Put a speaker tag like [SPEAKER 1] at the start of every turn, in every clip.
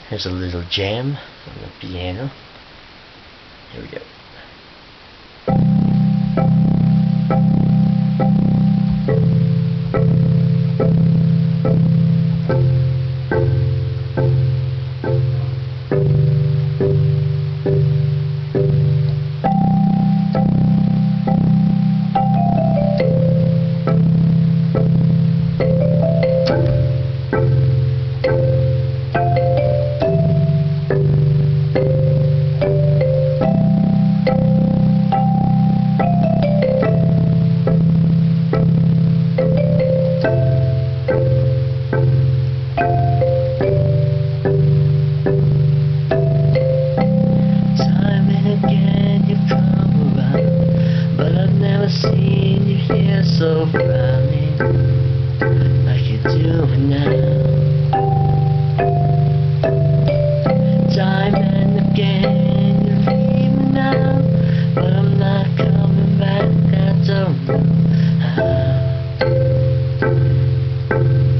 [SPEAKER 1] Here's a little jam on the piano. Here we go. Seen you here so frowning like you do now. Time and again you leave me now, but I'm not coming back. I don't know how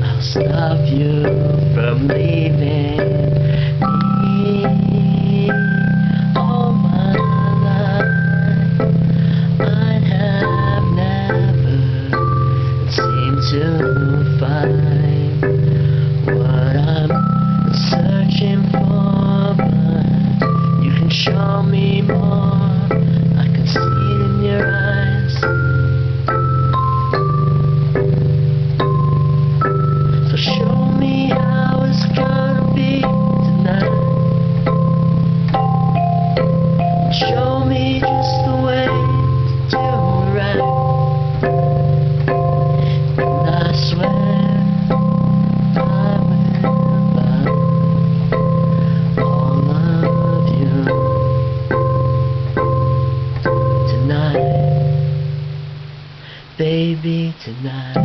[SPEAKER 1] I'll stop you from leaving me. All my life to find what I'm searching for, but you can show me more. I can see it in your eyes. So show me how it's gonna be tonight. Show me just the way to do it right. Baby, tonight.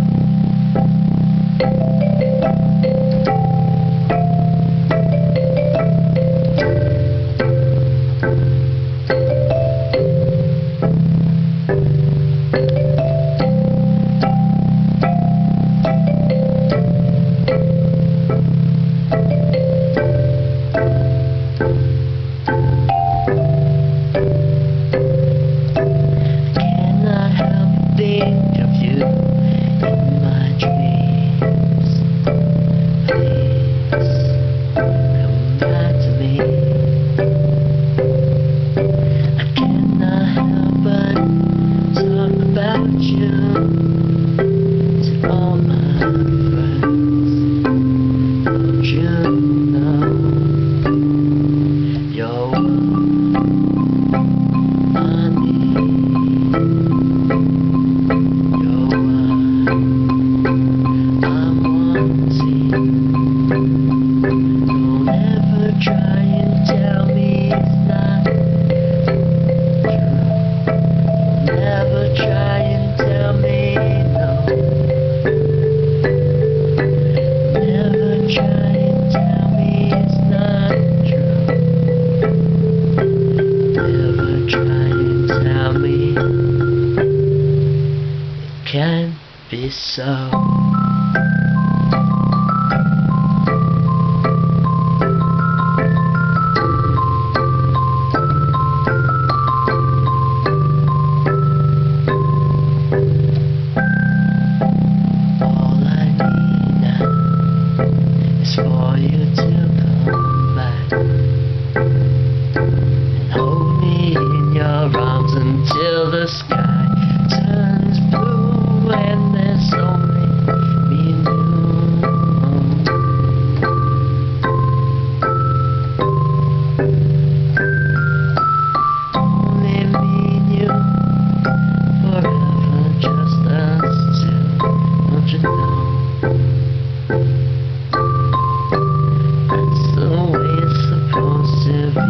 [SPEAKER 1] Can't be so. All I need now is for you to come back and hold me in your arms until the sky turns blue. When there's only me and you, only me and you, forever just us two. Don't you know? That's the way it's supposed to be.